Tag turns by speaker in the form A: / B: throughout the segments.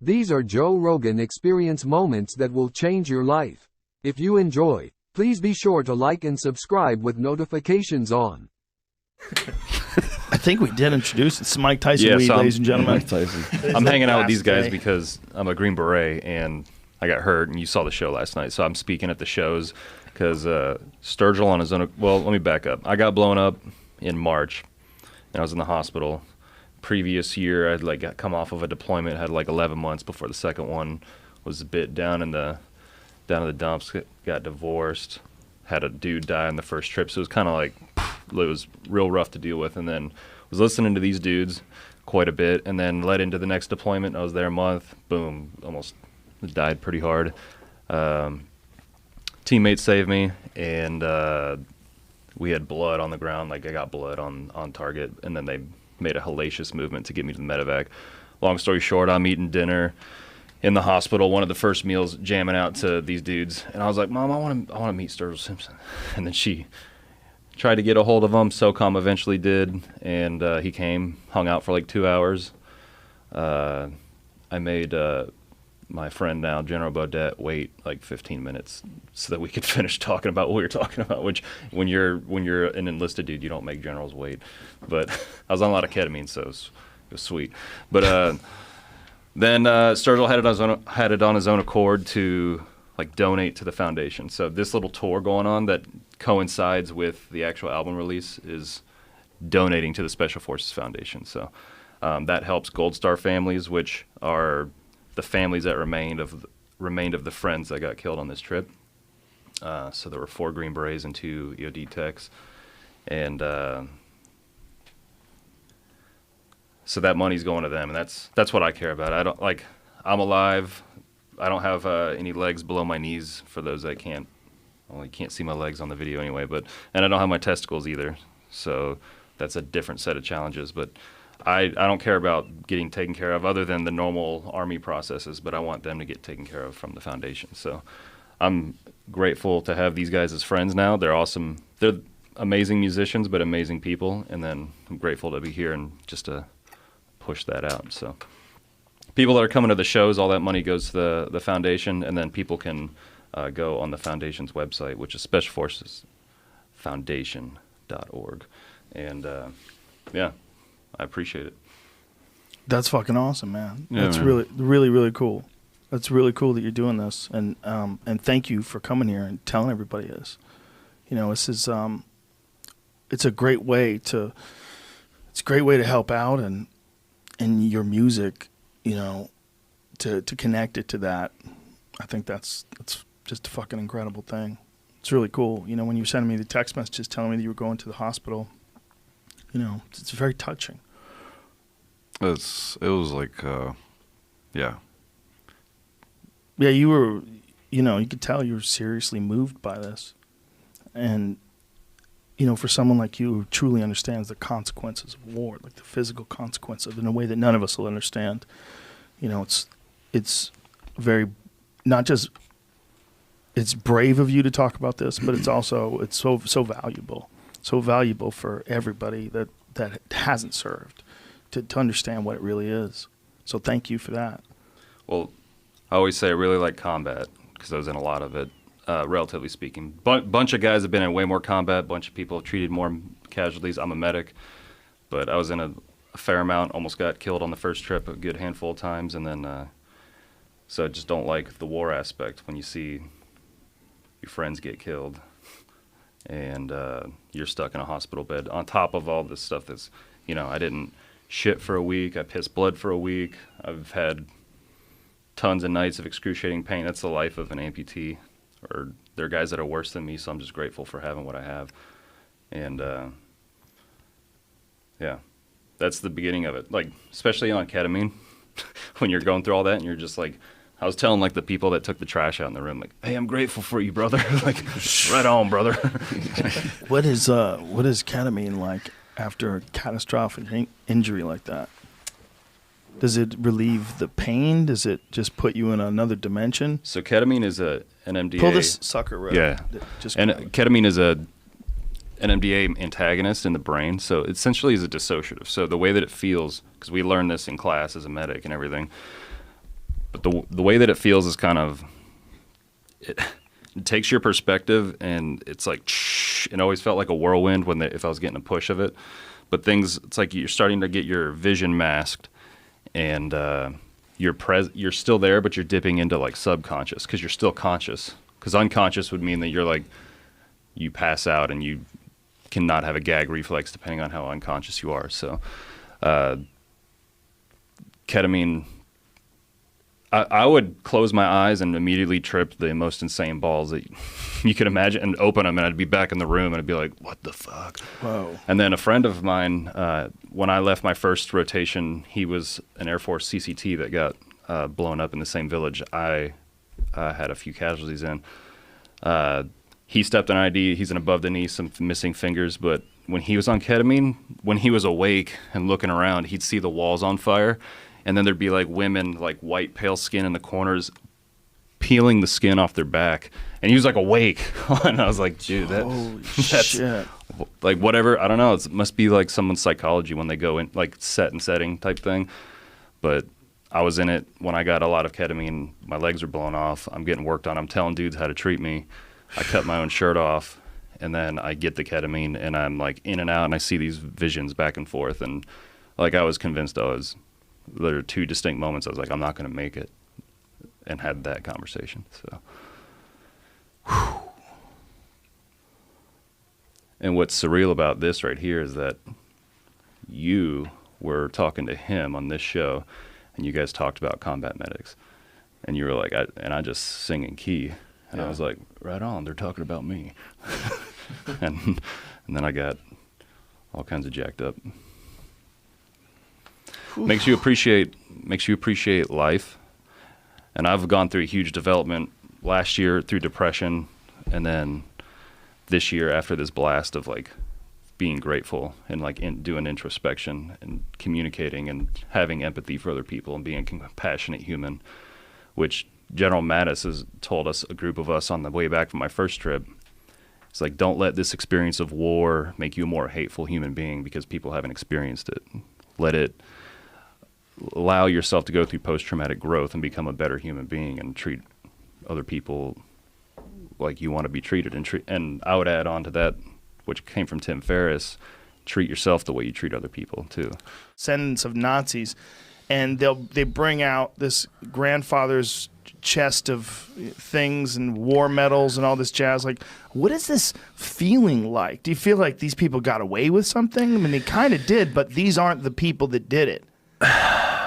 A: These are Joe Rogan Experience moments that will change your life. If you enjoy, please be sure to like and subscribe with notifications on.
B: I think we did introduce it. It's Mike Tyson, ladies and gentlemen.
C: Mike Tyson. I'm hanging out with these guys because I'm a Green Beret and I got hurt, and you saw the show last night. So I'm speaking at the shows because Sturgill on his own. Well, let me back up. I got blown up in March, and I was in the hospital. Previous year, I'd got come off of a deployment, had 11 months before the second one, was a bit down in the dumps, got divorced, had a dude die on the first trip, so it was kind of it was real rough to deal with, and then was listening to these dudes quite a bit, and then led into the next deployment. I was there a month, boom, almost died pretty hard. Teammates saved me, and we had blood on the ground, I got blood on target, and then they made a hellacious movement to get me to the medevac. Long story short, I'm eating dinner in the hospital, one of the first meals, jamming out to these dudes, and I was like, Mom, I want to meet Sturgill Simpson. And then she tried to get a hold of him. SOCOM eventually did, and he came, hung out for 2 hours. I made my friend now, General Baudet, wait 15 minutes so that we could finish talking about what we were talking about, which when you're an enlisted dude, you don't make generals wait. But I was on a lot of ketamine, so it was sweet. But then Sturgill had it on his own accord to donate to the foundation. So this little tour going on that coincides with the actual album release is donating to the Special Forces Foundation. So that helps Gold Star families, which are the families that remained of the friends that got killed on this trip. So there were 4 Green Berets and 2 EOD techs, and so that money's going to them, and that's what I care about. I don't I'm alive. I don't have any legs below my knees for those that can't. Well, you can't see my legs on the video anyway, and I don't have my testicles either. So that's a different set of challenges, but I don't care about getting taken care of other than the normal Army processes, but I want them to get taken care of from the foundation. So I'm grateful to have these guys as friends now. They're awesome. They're amazing musicians, but amazing people. And then I'm grateful to be here and just to push that out. So people that are coming to the shows, all that money goes to the foundation, and then people can go on the foundation's website, which is specialforcesfoundation.org. And yeah. I appreciate it.
B: That's fucking awesome, man.
C: Yeah,
B: That's
C: man.
B: really, really, really cool. That's really cool that you're doing this, and thank you for coming here and telling everybody this. This is it's a great way to help out and your music, to connect it to that. I think that's just a fucking incredible thing. It's really cool. When you were sending me the text messages telling me that you were going to the hospital. It's very touching.
D: It was yeah.
B: Yeah, you were, you could tell you were seriously moved by this. And, for someone like you who truly understands the consequences of war, the physical consequences in a way that none of us will understand, it's very, not just, it's brave of you to talk about this, but it's also, it's so valuable. So valuable for everybody that hasn't served to understand what it really is. So thank you for that.
C: Well, I always say I really like combat because I was in a lot of it, relatively speaking. Bunch of guys have been in way more combat. Bunch of people have treated more casualties. I'm a medic, but I was in a fair amount. Almost got killed on the first trip a good handful of times, and then so I just don't like the war aspect when you see your friends get killed. And you're stuck in a hospital bed on top of all this stuff that's, I didn't shit for a week. I pissed blood for a week. I've had tons of nights of excruciating pain. That's the life of an amputee. Or there are guys that are worse than me, so I'm just grateful for having what I have. And, yeah, that's the beginning of it. Especially on ketamine, when you're going through all that and you're just I was telling the people that took the trash out in the room, hey, I'm grateful for you, brother. Right on, brother.
B: What is ketamine like after a catastrophic injury like that? Does it relieve the pain? Does it just put you in another dimension?
C: So ketamine is an MDA.
B: Pull this sucker right.
C: Yeah. Ketamine is an MDA antagonist in the brain. So it essentially is a dissociative. So the way that it feels, because we learned this in class as a medic and everything, But the way that it feels is kind of it takes your perspective, and it's like it always felt like a whirlwind if I was getting a push of it. But it's like you're starting to get your vision masked, and you're still there, but you're dipping into like subconscious because you're still conscious. Because unconscious would mean that you're like you pass out and you cannot have a gag reflex depending on how unconscious you are. So ketamine, I would close my eyes and immediately trip the most insane balls that you could imagine and open them, and I'd be back in the room and I'd be like, what the fuck? Whoa. And then a friend of mine, when I left my first rotation, he was an Air Force CCT that got blown up in the same village I had a few casualties in. He stepped on ID. He's an above the knee, some missing fingers. But when he was on ketamine, when he was awake and looking around, he'd see the walls on fire. And then there'd be like women, like white, pale skin in the corners, peeling the skin off their back. And he was like awake. And I was like, dude, that's shit. Like whatever. I don't know. It must be like someone's psychology when they go in, like set and setting type thing. But I was in it when I got a lot of ketamine. My legs are blown off. I'm getting worked on. I'm telling dudes how to treat me. I cut my own shirt off, and then I get the ketamine, and I'm like in and out, and I see these visions back and forth. And like I was convinced there were two distinct moments. I was like, I'm not going to make it, and had that conversation. So, whew. And what's surreal about this right here is that you were talking to him on this show, and you guys talked about combat medics, and you were like, I just sing in key, and I was like, right on, they're talking about me, and then I got all kinds of jacked up. Makes you appreciate life, and I've gone through a huge development last year through depression, and then this year after this blast of like being grateful and like doing introspection and communicating and having empathy for other people and being a compassionate human, which General Mattis has told us, a group of us on the way back from my first trip. It's like, don't let this experience of war make you a more hateful human being because people haven't experienced it. Allow yourself to go through post-traumatic growth and become a better human being and treat other people like you want to be treated. And I would add on to that, which came from Tim Ferriss, treat yourself the way you treat other people too.
B: Descendants of Nazis, and they bring out this grandfather's chest of things and war medals and all this jazz. Like, what is this feeling like? Do you feel like these people got away with something? I mean, they kind of did, but these aren't the people that did it.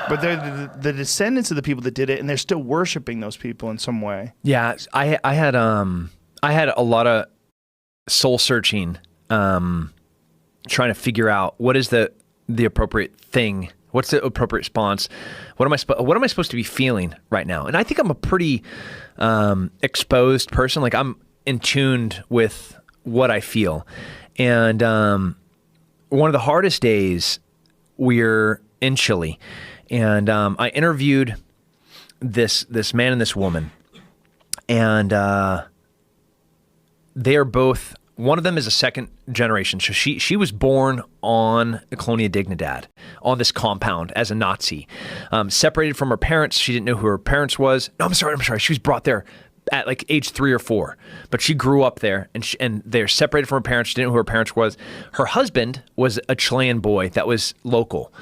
B: But they're the descendants of the people that did it, and they're still worshiping those people in some way.
E: Yeah, I had a lot of soul searching, trying to figure out what is the appropriate thing. What's the appropriate response? What am I supposed to be feeling right now? And I think I'm a pretty exposed person. Like, I'm in tuned with what I feel. And one of the hardest days, we're in Chile, and I interviewed this man and this woman, and they are both. One of them is a second generation. So she was born on the Colonia Dignidad, on this compound as a Nazi. Separated from her parents. She didn't know who her parents was. No, I'm sorry. She was brought there at like age 3 or 4. But she grew up there, and they're separated from her parents. She didn't know who her parents was. Her husband was a Chilean boy that was local.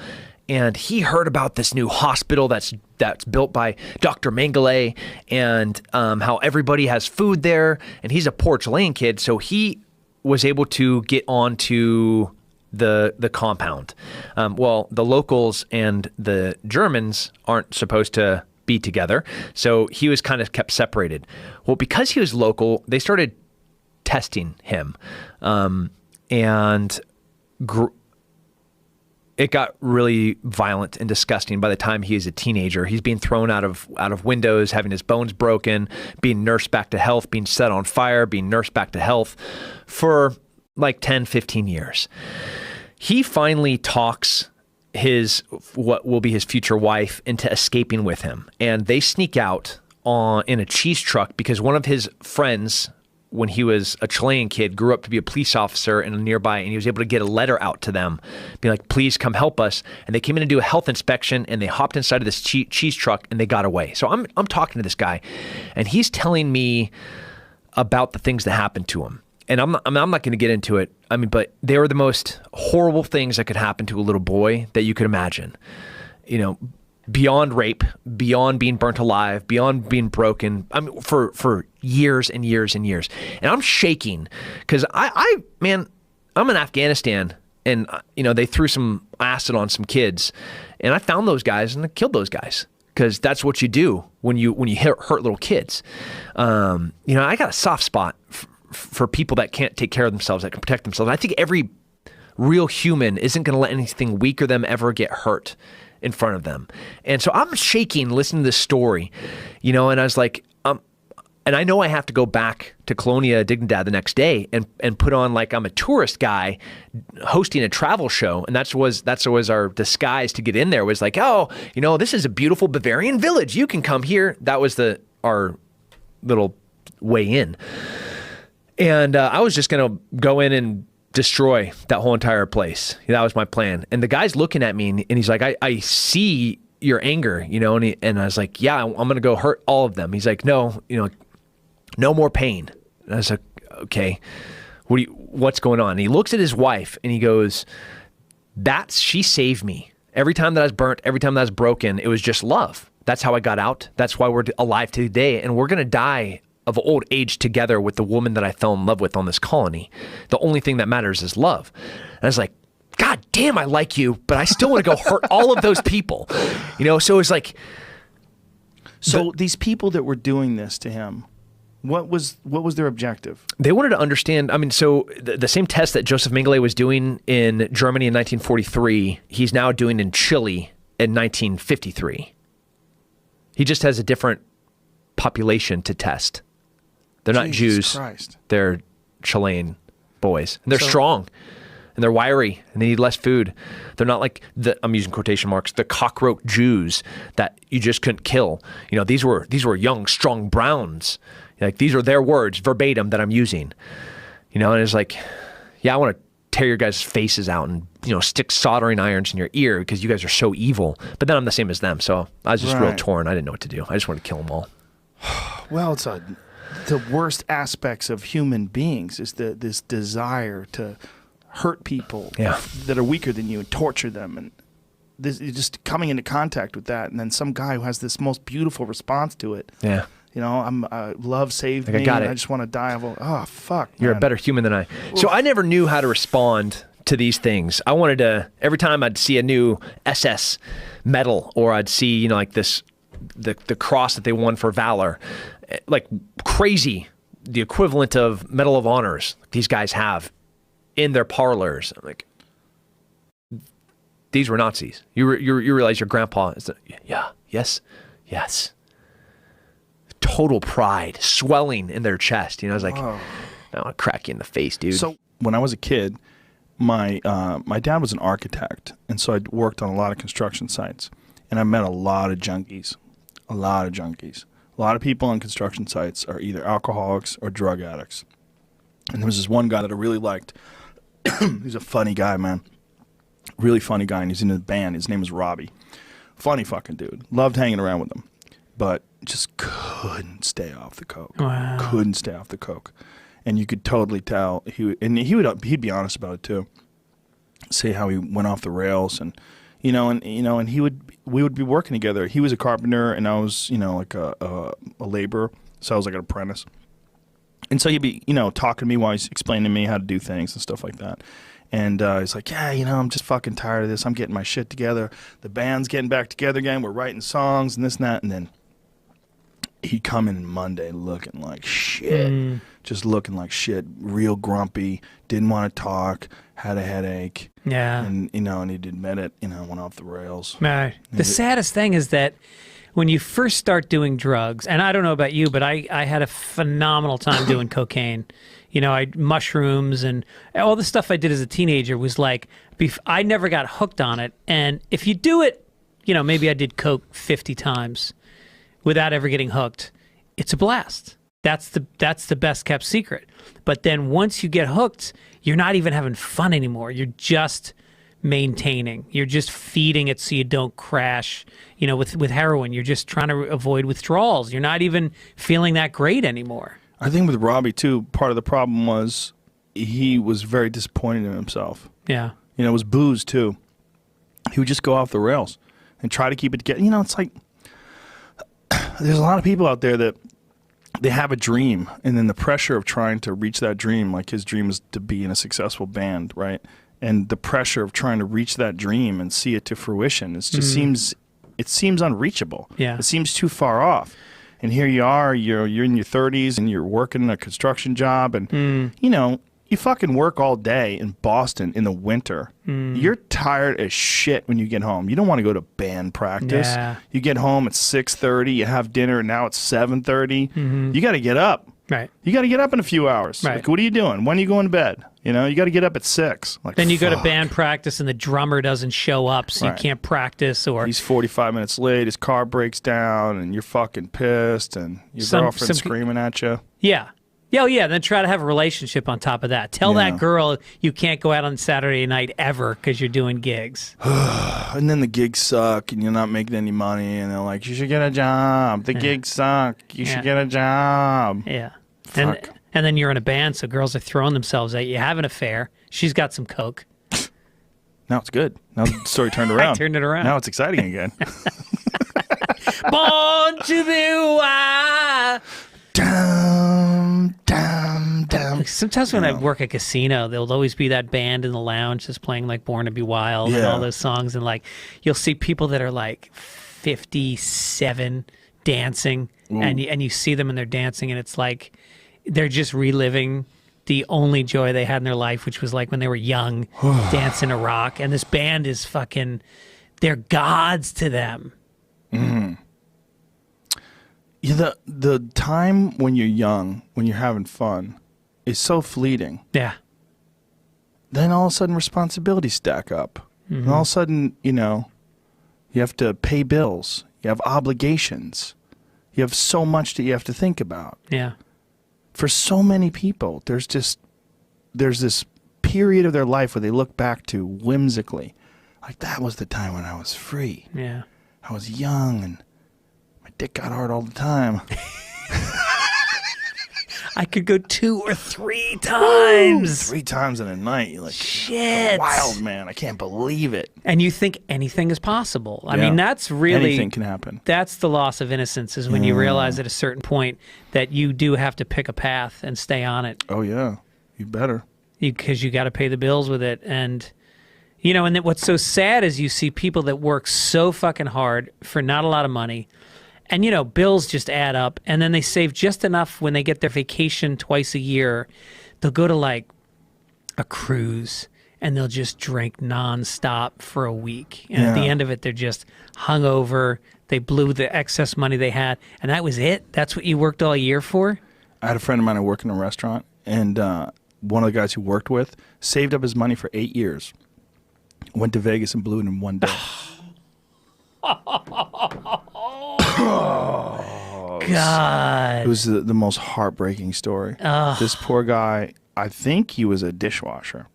E: And he heard about this new hospital that's built by Dr. Mengele, and how everybody has food there. And he's a poor Chilean kid, so he was able to get onto the compound. Well, the locals and the Germans aren't supposed to be together, so he was kind of kept separated. Well, because he was local, they started testing him, and it got really violent and disgusting. By the time he is a teenager, he's being thrown out of windows, having his bones broken, being nursed back to health, being set on fire, being nursed back to health for like 10, 15 years. He finally talks what will be his future wife into escaping with him. And they sneak out in a cheese truck because one of his friends when he was a Chilean kid, grew up to be a police officer in a nearby, and he was able to get a letter out to them, be like, please come help us. And they came in to do a health inspection, and they hopped inside of this cheese truck, and they got away. So I'm talking to this guy, and he's telling me about the things that happened to him. And I'm not going to get into it. I mean, but they were the most horrible things that could happen to a little boy that you could imagine. You know, beyond rape, beyond being burnt alive, beyond being broken. I mean, for years and years and years. And I'm shaking because man, I'm in Afghanistan, and you know, they threw some acid on some kids, and I found those guys and I killed those guys. Because that's what you do when you hurt little kids. You know, I got a soft spot for people that can't take care of themselves, that can protect themselves. I think every real human isn't going to let anything weaker them ever get hurt in front of them. And so I'm shaking listening to this story, you know, and I was like, and I know I have to go back to Colonia Dignidad the next day and put on like I'm a tourist guy hosting a travel show. And that's always our disguise to get in there, was like, oh, you know, this is a beautiful Bavarian village. You can come here. That was our little way in. And I was just going to go in and destroy that whole entire place. That was my plan. And the guy's looking at me and he's like, I see your anger, you know, and I was like, yeah, I'm going to go hurt all of them. He's like, no, you know, no more pain. And I was like, okay, what's going on? And he looks at his wife and he goes, she saved me. Every time that I was burnt, every time that I was broken, it was just love. That's how I got out. That's why we're alive today. And we're going to die of old age together with the woman that I fell in love with on this colony. The only thing that matters is love. And I was like, God damn, I like you, but I still want to go hurt all of those people. You know, so it's like.
B: So these people that were doing this to him, what was their objective?
E: They wanted to understand, I mean, so the same test that Joseph Mengele was doing in Germany in 1943, he's now doing in Chile in 1953. He just has a different population to test. They're not Jews.
B: Christ.
E: They're Chilean boys. And they're strong. And they're wiry. And they need less food. They're not like I'm using quotation marks, the cockroach Jews that you just couldn't kill. You know, these were young, strong Browns. Like, these are their words verbatim that I'm using. You know, and it's like, yeah, I want to tear your guys' faces out and, you know, stick soldering irons in your ear because you guys are so evil. But then I'm the same as them. So I was just real torn. I didn't know what to do. I just wanted to kill them all.
B: Well, it's the worst aspects of human beings is this desire to hurt people that are weaker than you and torture them, and this just coming into contact with that, and then some guy who has this most beautiful response to it. Yeah, you know, love saved me. I just want to die. Oh fuck!
E: You're a better human than I. So I never knew how to respond to these things. I wanted to, every time I'd see a new SS medal, or I'd see, you know, like the cross that they won for valor, like crazy, the equivalent of Medal of Honors these guys have in their parlors. I'm like, these were Nazis. You realize your grandpa is yes. Total pride swelling in their chest. You know, I was like, I want to crack you in the face, dude.
B: So when I was a kid, my dad was an architect, and so I worked on a lot of construction sites, and I met a lot of junkies. A lot of people on construction sites are either alcoholics or drug addicts. And there was this one guy that I really liked. He's a funny guy, man. Really funny guy, and he's in a band. His name is Robbie. Funny fucking dude. Loved hanging around with him. But just couldn't stay off the coke. Wow. Couldn't stay off the coke. And you could totally tell. He'd be honest about it too. Say how he went off the rails, and we would be working together. He was a carpenter, and I was, you know, like a laborer. So I was like an apprentice. And so he'd be, you know, talking to me while he's explaining to me how to do things and stuff like that. And he's like, yeah, you know, I'm just fucking tired of this. I'm getting my shit together. The band's getting back together again. We're writing songs and this and that. And then he'd come in Monday looking like shit. Just looking like shit. Real grumpy. Didn't want to talk. Had a headache.
F: Yeah.
B: And, you know, and he'd admit it, you know, went off the rails.
F: Right. The saddest thing is that when you first start doing drugs, and I don't know about you, but I had a phenomenal time doing cocaine. You know, mushrooms and all the stuff I did as a teenager was like, I never got hooked on it. And if you do it, you know, maybe I did coke 50 times without ever getting hooked. It's a blast. That's the best kept secret. But then once you get hooked, you're not even having fun anymore. You're just maintaining. You're just feeding it so you don't crash. You know, with heroin, you're just trying to avoid withdrawals. You're not even feeling that great anymore.
B: I think with Robbie too, part of the problem was he was very disappointed in himself.
F: Yeah.
B: You know, it was booze too. He would just go off the rails and try to keep it together. You know, it's like there's a lot of people out there that they have a dream, and then the pressure of trying to reach that dream, like his dream is to be in a successful band, right? And the pressure of trying to reach that dream and see it to fruition, it just seems unreachable.
F: Yeah.
B: It seems too far off. And here you are, you're in your 30s, and you're working a construction job, and you know, you fucking work all day in Boston in the winter. You're tired as shit when you get home. You don't want to go to band practice.
F: Yeah.
B: You get home at 6:30, you have dinner, and now it's 7:30. You got to get up.
F: Right.
B: You got to get up in a few hours.
F: Right.
B: Like, what are you doing? When are you going to bed? You know, you got to get up at 6. Like,
F: Then you go to
B: fuck.
F: band practice and the drummer doesn't show up, so
B: Right.
F: you can't practice. Or
B: He's 45 minutes late, his car breaks down, and you're fucking pissed, and your girlfriend's screaming at you.
F: yeah. Yeah, oh, yeah. Then try to have a relationship on top of that. Tell
B: Yeah.
F: that girl you can't go out on Saturday night ever because you're doing gigs.
B: And then the gigs suck, and you're not making any money, and they're like, you should get a job. The gigs suck. You should get a job.
F: Yeah.
B: Fuck.
F: And then you're in a band, so girls are throwing themselves at you. Have an affair. She's got some coke.
B: Now it's good. Now the story turned around.
F: I turned it around.
B: Now it's exciting again.
F: Born to be wild.
B: Dum, dum, dum.
F: Sometimes when I work at casino, there'll always be that band in the lounge just playing like Born to Be Wild and
B: Yeah.
F: all those songs. And like, you'll see people that are like 57 dancing, and you see them and they're dancing, and it's like they're just reliving the only joy they had in their life, which was like when they were young, dancing to rock. And this band is fucking, they're gods to them.
B: Yeah, the time when you're young, when you're having fun, is so fleeting.
F: Yeah.
B: Then all of a sudden responsibilities stack up. And all of a sudden, you know, you have to pay bills. You have obligations. You have so much that you have to think about.
F: Yeah.
B: For so many people, there's this period of their life where they look back to whimsically. Like, that was the time when I was free.
F: Yeah.
B: I was young and my dick got hard all the time.
F: I could go 2 or 3 times.
B: 3 times in a night. You're like,
F: Shit.
B: wild, man. I can't believe it.
F: And you think anything is possible. I
B: Yeah.
F: mean, that's really...
B: Anything can happen.
F: That's the loss of innocence, is when you realize at a certain point that you do have to pick a path and stay on it.
B: Oh, yeah. You better.
F: Because you got to pay the bills with it. And, you know, and then what's so sad is you see people that work so fucking hard for not a lot of money. And, you know, bills just add up. And then they save just enough when they get their vacation twice a year. They'll go to like a cruise and they'll just drink nonstop for a week. And at the
B: Yeah.
F: end of it, they're just hungover. They blew the excess money they had. And that was it? That's what you worked all year for?
B: I had a friend of mine who worked in a restaurant, and one of the guys who worked with saved up his money for 8 years. Went to Vegas and blew it in one day.
F: God.
B: It was the most heartbreaking story. This poor guy, I think he was a dishwasher,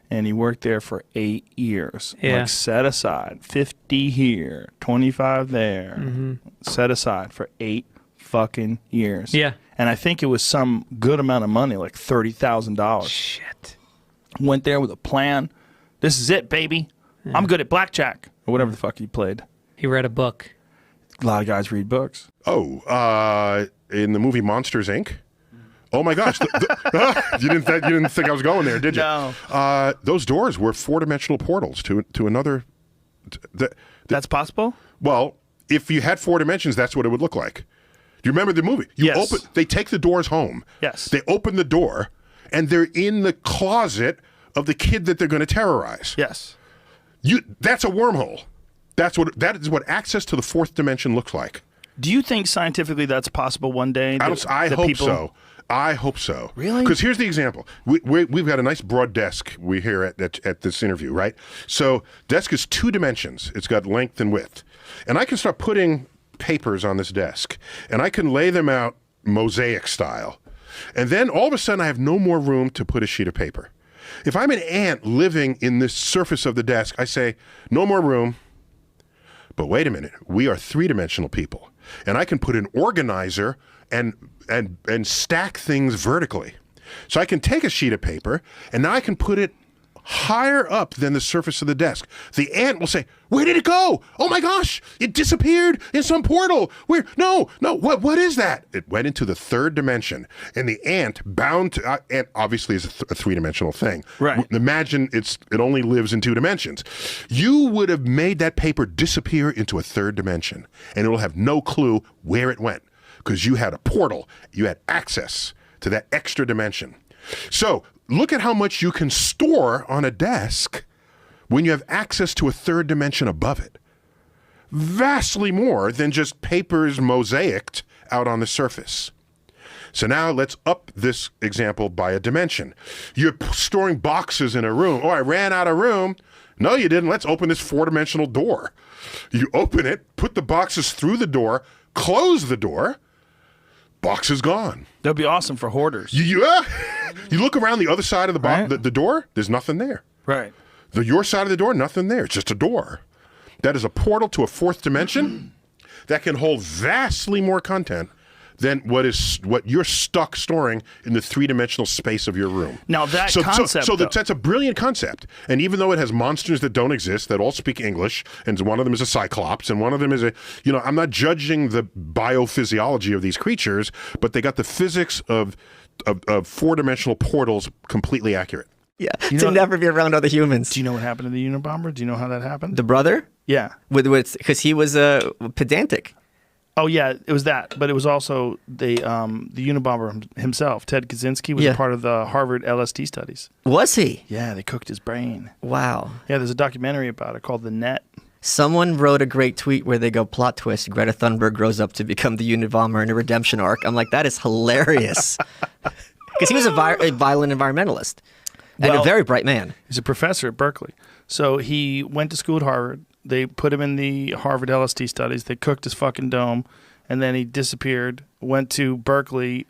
B: and he worked there for 8 years.
F: Yeah.
B: Like, set aside 50 here, 25 there. Set aside for 8 fucking years.
F: Yeah.
B: And I think it was some good amount of money, like $30,000.
F: Shit.
B: Went there with a plan. This is it, baby. I'm good at blackjack, or whatever the fuck he played.
F: He read a book.
B: A lot of guys read books.
G: Oh, in the movie Monsters, Inc.? Oh, my gosh. You didn't think I was going there, did you?
B: No.
G: Those doors were 4-dimensional portals to another...
B: That's possible?
G: Well, if you had 4 dimensions, that's what it would look like. Do you remember the movie?
B: Yes.
G: They take the doors home.
B: Yes.
G: They open the door, and they're in the closet of the kid that they're going to terrorize.
B: Yes.
G: That's a wormhole. That is what access to the 4th dimension looks like.
B: Do you think scientifically that's possible one day?
G: I hope so. I hope so.
B: Really?
G: Because here's the example. We've got a nice broad desk we here at this interview, right? So desk is 2 dimensions. It's got length and width. And I can start putting papers on this desk, and I can lay them out mosaic style. And then all of a sudden I have no more room to put a sheet of paper. If I'm an ant living in this surface of the desk, I say, no more room. But wait a minute, we are three-dimensional people. And I can put an organizer and stack things vertically. So I can take a sheet of paper, and now I can put it higher up than the surface of the desk. The ant will say, where did it go? Oh my gosh, it disappeared in some portal. Where? No, what is that? It went into the third dimension. And the ant bound to, ant obviously is a three-dimensional thing.
B: Right.
G: Imagine it only lives in 2 dimensions. You would have made that paper disappear into a third dimension, and it will have no clue where it went because you had a portal. You had access to that extra dimension. So look at how much you can store on a desk when you have access to a third dimension above it. Vastly more than just papers mosaiced out on the surface. So now let's up this example by a dimension. You're storing boxes in a room. Oh, I ran out of room. No, you didn't. Let's open this 4-dimensional door. You open it, put the boxes through the door, close the door, box is gone.
B: That'd be awesome for hoarders.
G: You look around the other side of the door, there's nothing there.
B: Right.
G: Your side of the door, nothing there. It's just a door. That is a portal to a 4th dimension that can hold vastly more content than what you're stuck storing in the 3-dimensional space of your room.
B: Now that concept,
G: that's a brilliant concept. And even though it has monsters that don't exist, that all speak English, and one of them is a cyclops, and one of them is I'm not judging the biophysiology of these creatures, but they got the physics of 4-dimensional portals completely accurate.
H: Yeah, to never be around other humans.
B: Do you know what happened to the Unabomber? Do you know how that happened?
H: The brother?
B: Yeah.
H: Because he was pedantic.
B: Oh yeah, it was that, but it was also the Unabomber himself. Ted Kaczynski was a part of the Harvard LSD studies.
H: Was he?
B: Yeah, they cooked his brain.
H: Wow.
B: Yeah, there's a documentary about it called The Net.
H: Someone wrote a great tweet where they go, plot twist, Greta Thunberg grows up to become the Unabomber in a redemption arc. I'm like, that is hilarious. Because he was a violent environmentalist and a very bright man.
B: He's a professor at Berkeley. So he went to school at Harvard. They put him in the Harvard LSD studies. They cooked his fucking dome, and then he disappeared, went to Berkeley,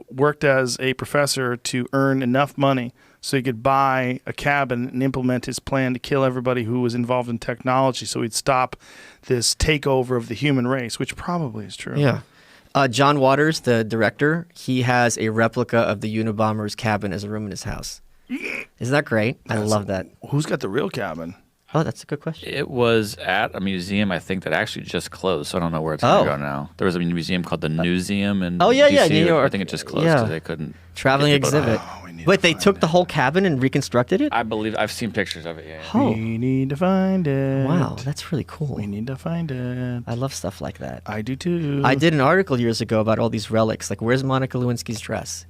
B: worked as a professor to earn enough money so he could buy a cabin and implement his plan to kill everybody who was involved in technology so he'd stop this takeover of the human race, which probably is true.
H: Yeah. John Waters, the director, he has a replica of the Unabomber's cabin as a room in his house. Isn't that great? I love that.
B: Who's got the real cabin?
H: Oh, that's a good question.
I: It was at a museum, I think, that actually just closed, so I don't know where it's going to go now. There was a museum called the Newseum in DC.
H: New York.
I: I think it just closed because they couldn't.
H: Traveling exhibit. Wait, they took the whole cabin and reconstructed it?
I: I believe I've seen pictures of it, yeah.
H: Oh.
B: We need to find it.
H: Wow, that's really cool.
B: We need to find it.
H: I love stuff like that.
B: I do too.
H: I did an article years ago about all these relics. Like, where's Monica Lewinsky's dress?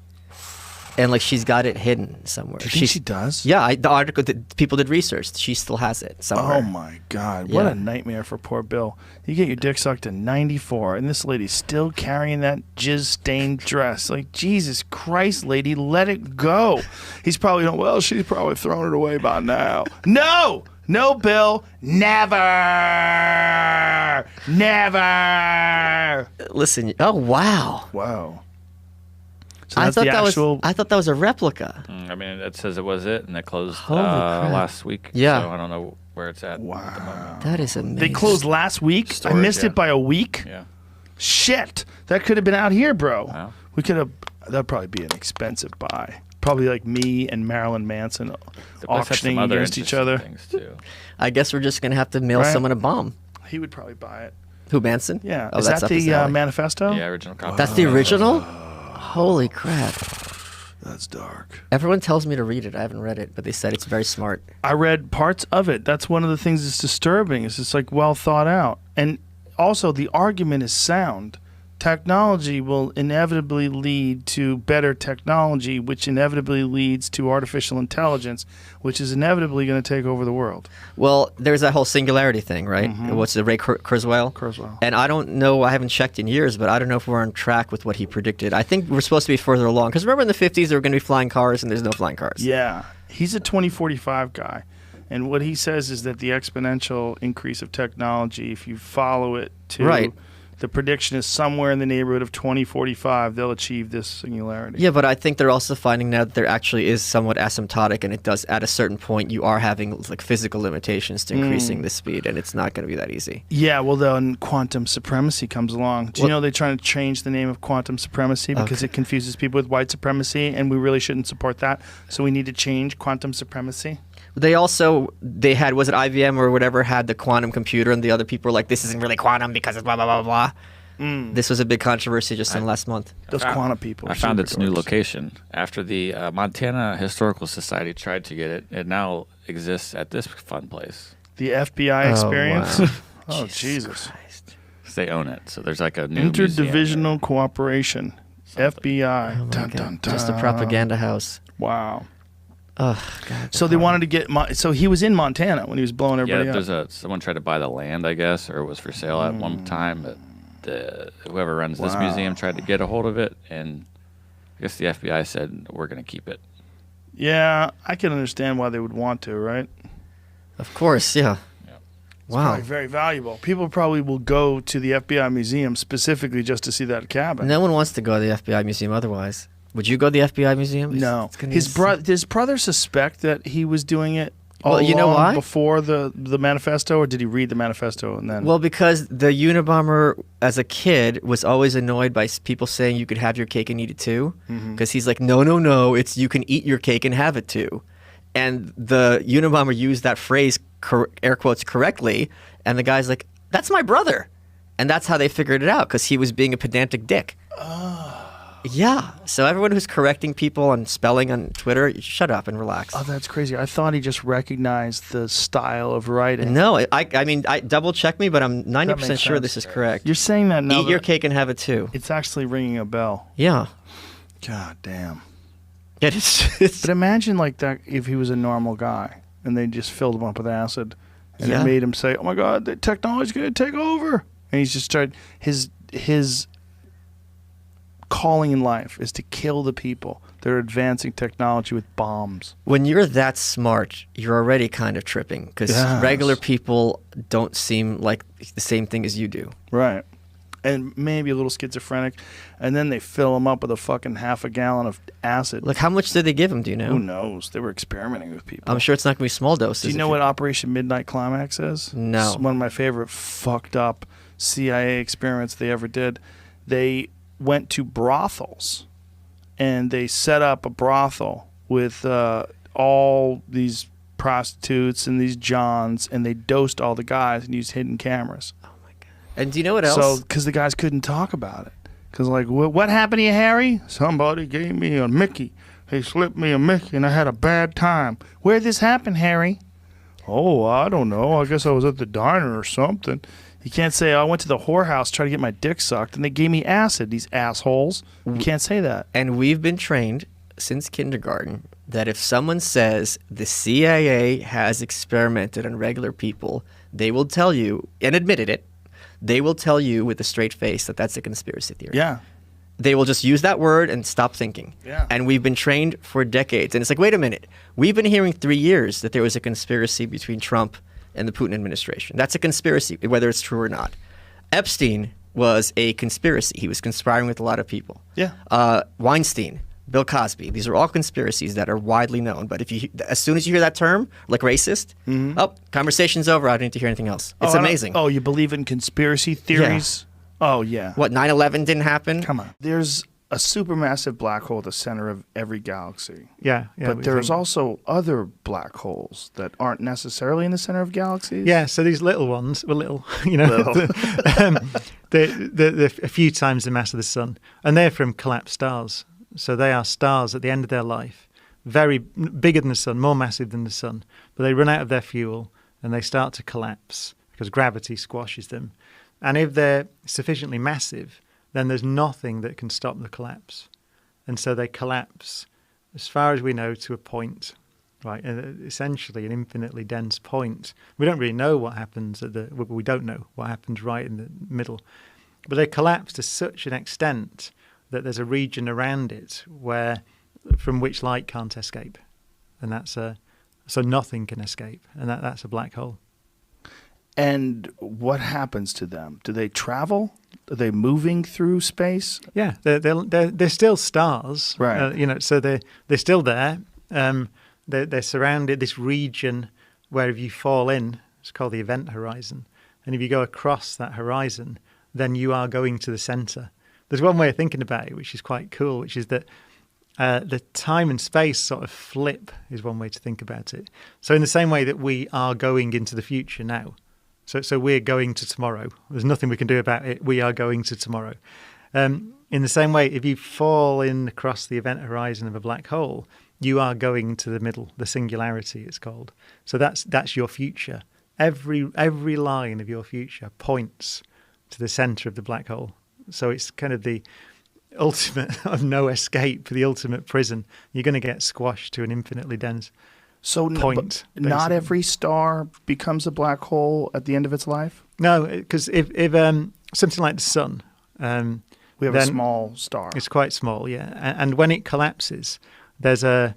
H: And like she's got it hidden somewhere.
B: Do you think she does?
H: Yeah, the article, people did research. She still has it somewhere.
B: Oh my God, what a nightmare for poor Bill. You get your dick sucked in 94, and this lady's still carrying that jizz-stained dress. Like, Jesus Christ, lady, let it go. He's probably going, well, she's probably thrown it away by now. No, Bill, never.
H: Listen, oh wow.
B: Wow. So
H: I thought that was a replica.
I: I mean, it says it was it, and it closed
H: Holy crap.
I: last week.
H: Yeah.
I: So I don't know where it's at at the moment.
H: That is amazing.
B: They closed last week?
I: Storage,
B: I missed it by a week?
I: Yeah.
B: Shit. That could have been out here, bro.
I: Wow.
B: We could have, that'd probably be an expensive buy. Probably like me and Marilyn Manson auctioning against each other.
I: Things too.
H: I guess we're just going to have to mail someone a bomb.
B: He would probably buy it.
H: Who, Manson?
B: Yeah.
H: Oh,
B: Is that the manifesto?
I: Yeah, original copy.
H: That's the original? Holy crap.
B: That's dark.
H: Everyone tells me to read it. I haven't read it, but they said it's very smart.
B: I read parts of it. That's one of the things that's disturbing. Is it's like well thought out. And also the argument is sound. Technology will inevitably lead to better technology, which inevitably leads to artificial intelligence, which is inevitably going to take over the world.
H: Well, there's that whole singularity thing, right? What's the Ray Kurzweil? And I don't know, I haven't checked in years, but I don't know if we're on track with what he predicted. I think we're supposed to be further along. Because remember in the 50s, there were going to be flying cars, and there's no flying cars.
B: Yeah. He's a 2045 guy. And what he says is that the exponential increase of technology, if you follow it to The prediction is somewhere in the neighborhood of 2045 they'll achieve this singularity.
H: Yeah, but I think they're also finding now that there actually is somewhat asymptotic, and it does at a certain point you are having like physical limitations to increasing the speed, and it's not going to be that easy.
B: Yeah, well then quantum supremacy comes along. Do you know they're trying to change the name of quantum supremacy because it confuses people with white supremacy, and we really shouldn't support that. So we need to change quantum supremacy.
H: They had, was it IBM or whatever, had the quantum computer, and the other people were like, this isn't really quantum because it's blah, blah, blah, blah. This was a big controversy just in last month.
B: Those quantum people.
I: I found its new location. After the Montana Historical Society tried to get it, it now exists at this fun place.
B: The FBI Experience?
H: Wow.
B: Oh, Jesus.
H: Christ.
I: They own it. So there's like a new
B: Interdivisional Cooperation. FBI.
H: Oh my
B: Dun,
H: God.
B: dun, dun.
H: Just a propaganda house.
B: Wow.
H: Oh, God.
B: So they wanted to get... So he was in Montana when he was blowing everybody up.
I: Someone tried to buy the land, I guess, or it was for sale at one time, but whoever runs this museum tried to get a hold of it, and I guess the FBI said, we're going to keep it.
B: Yeah, I can understand why they would want to, right?
H: Of course, yeah.
B: It's probably very valuable. People probably will go to the FBI museum specifically just to see that cabin.
H: No one wants to go to the FBI museum otherwise. Would you go to the FBI museum?
B: No. His brother suspect that he was doing it all
H: you know
B: along
H: why?
B: Before the manifesto, or did he read the manifesto and then?
H: Well, because the Unabomber as a kid was always annoyed by people saying you could have your cake and eat it too. Because he's like, no, it's you can eat your cake and have it too. And the Unabomber used that phrase, air quotes, correctly, and the guy's like, that's my brother. And that's how they figured it out, because he was being a pedantic dick. Yeah. So everyone who's correcting people on spelling on Twitter, shut up and relax.
B: Oh, that's crazy. I thought he just recognized the style of writing.
H: No, I mean, double check me, but I'm 90% sure this is correct.
B: You're saying that now.
H: Eat your cake and have it too.
B: It's actually ringing a bell.
H: Yeah.
B: God damn.
H: It is.
B: But imagine like that if he was a normal guy and they just filled him up with acid and it made him say, oh my God, the technology's going to take over. And he's just started, his calling in life is to kill the people that are advancing technology with bombs.
H: When you're that smart, you're already kind of tripping, because regular people don't seem like the same thing as you do.
B: Right. And maybe a little schizophrenic, and then they fill him up with a fucking half a gallon of acid.
H: Like, how much did they give him, do you know?
B: Who knows? They were experimenting with people.
H: I'm sure it's not going to be small doses.
B: Do you know what Operation Midnight Climax is?
H: No.
B: It's one of my favorite fucked up CIA experiments they ever did. They went to brothels, and they set up a brothel with all these prostitutes and these johns, and they dosed all the guys and used hidden cameras.
H: And do you know what else?
B: So, because the guys couldn't talk about it. Because, like, what happened to you, Harry? Somebody gave me a Mickey. He slipped me a Mickey, and I had a bad time. Where'd this happen, Harry? Oh, I don't know. I guess I was at the diner or something. You can't say, I went to the whorehouse trying to get my dick sucked, and they gave me acid, these assholes. You can't say that.
H: And we've been trained since kindergarten that if someone says the CIA has experimented on regular people, they will tell you, and admitted it, they will tell you with a straight face that that's a conspiracy theory.
B: Yeah.
H: They will just use that word and stop thinking.
B: Yeah.
H: And we've been trained for decades. And it's like, wait a minute. We've been hearing 3 years that there was a conspiracy between Trump and the Putin administration. That's a conspiracy, whether it's true or not. Epstein was a conspiracy. He was conspiring with a lot of people.
B: Yeah.
H: Weinstein, Bill Cosby. These are all conspiracies that are widely known. But as soon as you hear that term, like racist, conversation's over. I don't need to hear anything else. It's amazing.
B: Oh, you believe in conspiracy theories? Yeah. Oh, yeah.
H: What, 9/11 didn't happen?
B: Come on. There's a supermassive black hole at the center of every galaxy.
J: Yeah.
B: But there's also other black holes that aren't necessarily in the center of galaxies.
J: Yeah, so these little ones were little, they're a few times the mass of the sun, and they're from collapsed stars. So they are stars at the end of their life, very bigger than the sun, more massive than the sun, but they run out of their fuel and they start to collapse because gravity squashes them. And if they're sufficiently massive, then there's nothing that can stop the collapse. And so they collapse, as far as we know, to a point, right? Essentially an infinitely dense point. We don't really know what happens we don't know what happens right in the middle. But they collapse to such an extent that there's a region around it from which light can't escape. And so nothing can escape. And that's a black hole.
B: And what happens to them? Do they travel?
K: Are they moving through space?
B: Yeah, they're still stars,
K: right?
B: You know, so they're still there. They're surrounded this region where if you fall in, it's called the event horizon, and if you go across that horizon, then you are going to the center. There's one way of thinking about it, which is quite cool, which is that the time and space sort of flip is one way to think about it. So in the same way that we are going into the future now, so we're going to tomorrow. There's nothing we can do about it. We are going to tomorrow. In the same way, if you fall in across the event horizon of a black hole, you are going to the middle, the singularity it's called. So that's your future. Every line of your future points to the center of the black hole. So it's kind of the ultimate of no escape, the ultimate prison. You're going to get squashed to an infinitely dense point.
K: Not every star becomes a black hole at the end of its life?
B: No, because if something like the sun...
K: we have a small star.
B: It's quite small, yeah. And when it collapses, there's a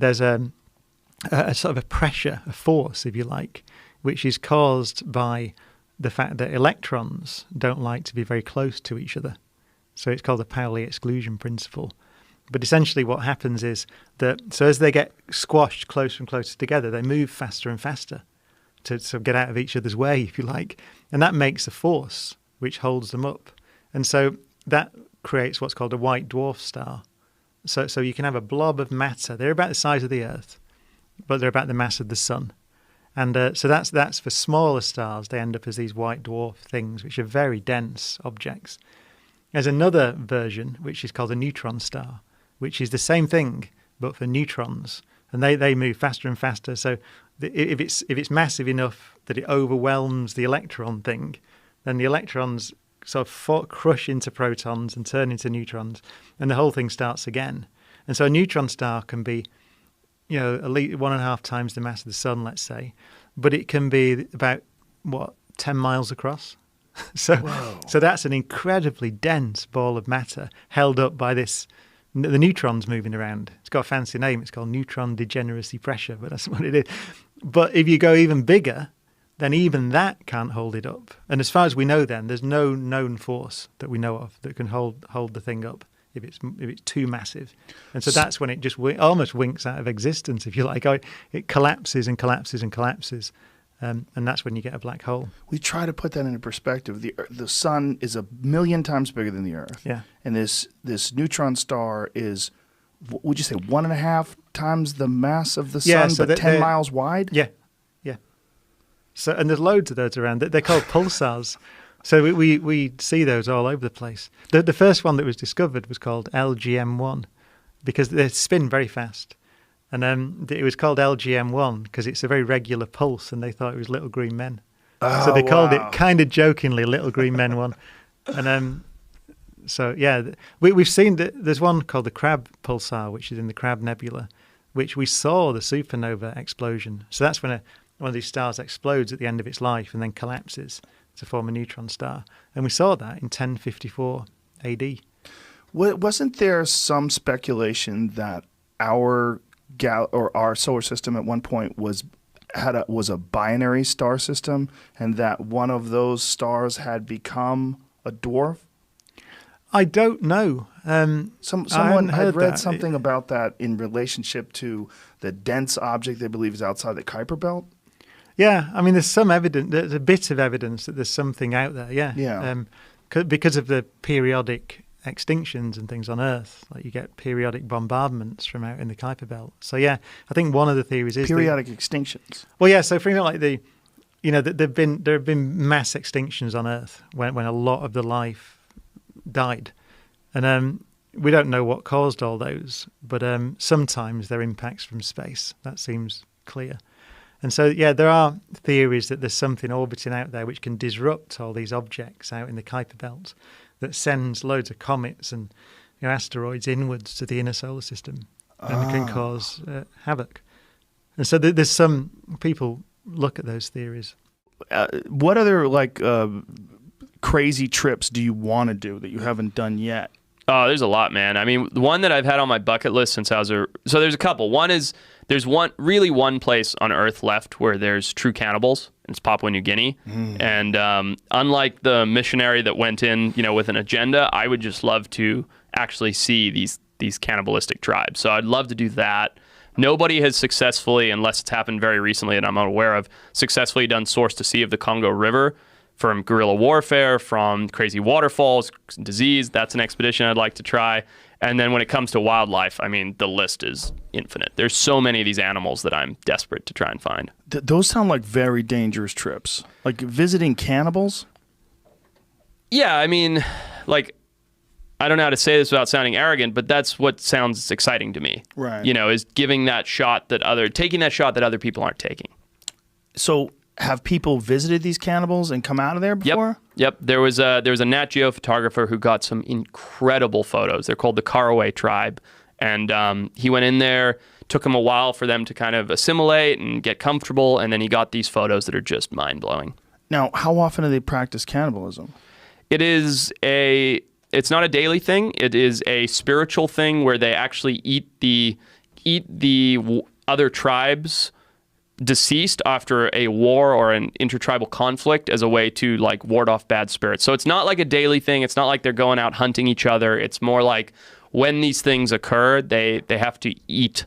B: sort of a pressure, a force, if you like, which is caused by the fact that electrons don't like to be very close to each other. So it's called the Pauli exclusion principle. But essentially what happens is that, so as they get squashed closer and closer together, they move faster and faster to sort of get out of each other's way, if you like. And that makes a force which holds them up. And so that creates what's called a white dwarf star. So you can have a blob of matter. They're about the size of the Earth, but they're about the mass of the sun. And so that's for smaller stars. They end up as these white dwarf things, which are very dense objects. There's another version, which is called a neutron star, which is the same thing, but for neutrons. And they move faster and faster. So if it's massive enough that it overwhelms the electron thing, then the electrons sort of crush into protons and turn into neutrons, and the whole thing starts again. And so a neutron star can be, you know, at least 1.5 times the mass of the sun, let's say, but it can be about 10 miles across. So that's an incredibly dense ball of matter held up by the neutrons moving around. It's got a fancy name. It's called neutron degeneracy pressure, but that's what it is. But if you go even bigger, then even that can't hold it up. And as far as we know, then there's no known force that we know of that can hold the thing up if it's too massive. And so that's when it just almost winks out of existence, if you like. It collapses and collapses and collapses. And that's when you get a black hole.
K: We try to put that into perspective. The sun is 1 million times bigger than the Earth.
B: Yeah.
K: And this neutron star is, would you say, 1.5 times the mass of the sun, so but 10 miles wide?
B: Yeah. So, and there's loads of those around. They're called pulsars. So we see those all over the place. The first one that was discovered was called LGM1 because they spin very fast. And it was called LGM1 because it's a very regular pulse, and they thought it was Little Green Men. So they called it kind of jokingly Little Green Men 1. And so, yeah, we've seen that there's one called the Crab Pulsar, which is in the Crab Nebula, which we saw the supernova explosion. So that's when one of these stars explodes at the end of its life and then collapses to form a neutron star. And we saw that in 1054 AD.
K: Wasn't there some speculation that our solar system at one point was a binary star system, and that one of those stars had become a dwarf?
B: I don't know.
K: Someone had read something about that in relationship to the dense object they believe is outside the Kuiper Belt.
B: Yeah, I mean, there's some evidence. There's a bit of evidence that there's something out there. Yeah. Because of the periodic extinctions and things on Earth, like you get periodic bombardments from out in the Kuiper Belt. So yeah, I think one of the theories is
K: periodic extinctions.
B: Well, yeah. So for example, like there have been mass extinctions on Earth when a lot of the life died, and we don't know what caused all those, but sometimes they're impacts from space. That seems clear. And so, yeah, there are theories that there's something orbiting out there which can disrupt all these objects out in the Kuiper Belt that sends loads of comets and asteroids inwards to the inner solar system and can cause havoc. And so there's some people look at those theories.
K: What other crazy trips do you want to do that you haven't done yet?
L: Oh, there's a lot, man. I mean, the one that I've had on my bucket list since I was so there's a couple. One is there's one place on Earth left where there's true cannibals, and it's Papua New Guinea. And unlike the missionary that went in, with an agenda, I would just love to actually see these cannibalistic tribes. So I'd love to do that. Nobody has successfully, unless it's happened very recently and I'm unaware of, successfully done source to sea of the Congo River from guerrilla warfare, from crazy waterfalls, disease. That's an expedition I'd like to try. And then when it comes to wildlife, I mean, the list is infinite. There's so many of these animals that I'm desperate to try and find.
K: Those sound like very dangerous trips. Like visiting cannibals?
L: Yeah, I mean, I don't know how to say this without sounding arrogant, but that's what sounds exciting to me.
K: Right.
L: Is taking that shot that other people aren't taking.
K: So have people visited these cannibals and come out of there before?
L: Yep. There was a Nat Geo photographer who got some incredible photos. They're called the Caraway tribe. And he went in there, took him a while for them to kind of assimilate and get comfortable. And then he got these photos that are just mind blowing. Now, how often do they practice cannibalism? It's not a daily thing. It is a spiritual thing where they actually eat the other tribes deceased after a war or an intertribal conflict as a way to ward off bad spirits. So it's not like a daily thing. It's not like they're going out hunting each other. It's more like when these things occur, they have to eat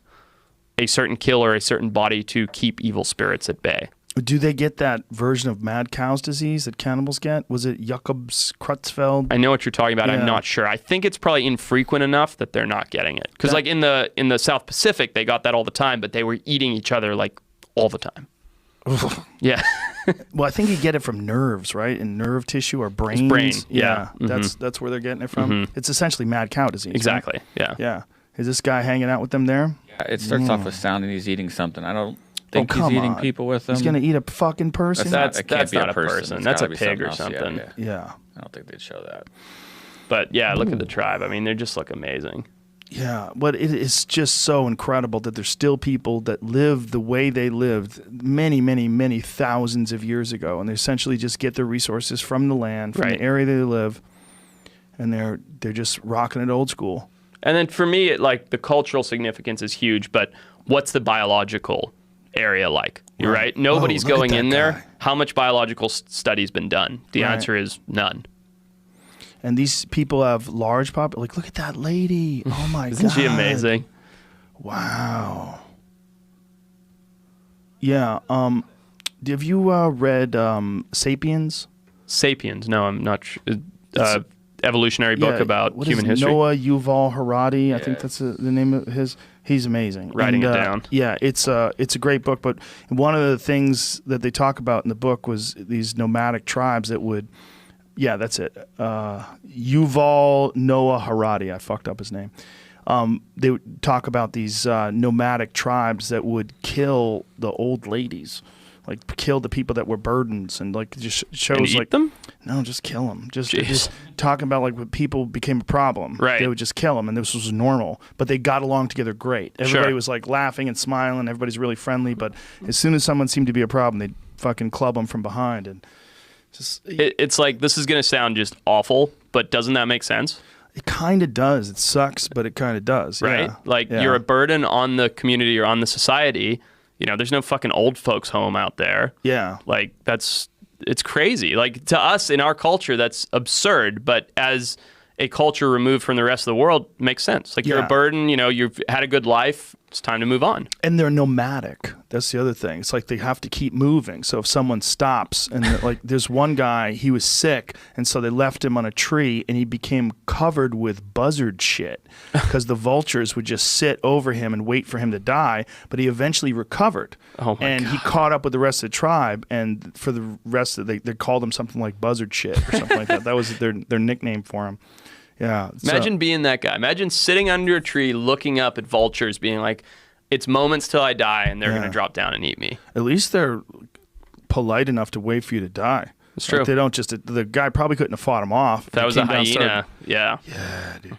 L: a certain kill or a certain body to keep evil spirits at bay.
K: Do they get that version of mad cow's disease that cannibals get? Was it Jacobs Creutzfeldt?
L: I know what you're talking about.
K: Yeah.
L: I'm not sure. I think it's probably infrequent enough that they're not getting it. Because in the South Pacific, they got that all the time, but they were eating each other all the time. Yeah.
K: Well, I think you get it from nerves, right? In nerve tissue or brains.
L: It's brain. Yeah.
K: That's where they're getting it from. It's essentially mad cow disease.
L: Exactly.
K: Right?
L: Yeah.
K: Yeah. Is this guy hanging out with them there?
I: Yeah, it starts off with sounding he's eating something. I don't think he's eating people with them.
K: He's going to eat a fucking person?
I: That can't be
L: not
I: a person.
L: That's a pig or something.
K: Yeah.
I: I don't think they'd show that.
L: But yeah, look at the tribe. I mean, they just look amazing.
K: Yeah, but it is just so incredible that there's still people that live the way they lived many, many, many thousands of years ago, and they essentially just get their resources from the land, from the area they live, and they're just rocking it old school.
L: And then for me, the cultural significance is huge, but what's the biological area like? You're right. Nobody's going in there. How much biological study's been done? The answer is none.
K: And these people have large look at that lady. Oh my God.
L: Isn't she amazing?
K: Wow. Yeah. Have you read Sapiens?
L: Sapiens? No, I'm not sure. Evolutionary book about human history.
K: Noah Yuval Harari. I think that's the name of his. He's amazing.
L: Writing it down.
K: Yeah, it's a great book. But one of the things that they talk about in the book was these nomadic tribes that would. Yeah, that's it. Yuval Noah Harari. I fucked up his name. They would talk about these nomadic tribes that would kill the old ladies, kill the people that were burdens, and just shows
L: and eat them.
K: No, just kill them. Just talking about when people became a problem.
L: Right.
K: They would just kill them, and this was normal. But they got along together great. Everybody was laughing and smiling. Everybody's really friendly. But as soon as someone seemed to be a problem, they'd fucking club them from behind and.
L: It's this is going to sound just awful, but doesn't that make sense?
K: It kind of does. It sucks, but it kind of does.
L: Right?
K: Yeah.
L: You're a burden on the community or on the society. There's no fucking old folks home out there.
K: Yeah.
L: It's crazy. To us in our culture, that's absurd. But as a culture removed from the rest of the world, makes sense. You're a burden. You've had a good life. It's time to move on.
K: And they're nomadic. That's the other thing. It's they have to keep moving. So if someone stops and there's one guy, he was sick, and so they left him on a tree, and he became covered with buzzard shit because the vultures would just sit over him and wait for him to die. But he eventually recovered.
L: Oh my
K: and
L: God.
K: he caught up with the rest of the tribe, and for the rest of they called him something like buzzard shit or something like that. That was their nickname for him. Yeah.
L: Imagine being that guy. Imagine sitting under a tree looking up at vultures being it's moments till I die and they're going to drop down and eat me.
K: At least they're polite enough to wait for you to die.
L: It's true.
K: They don't the guy probably couldn't have fought him off.
L: If that was a hyena. Yeah.
K: Yeah, dude.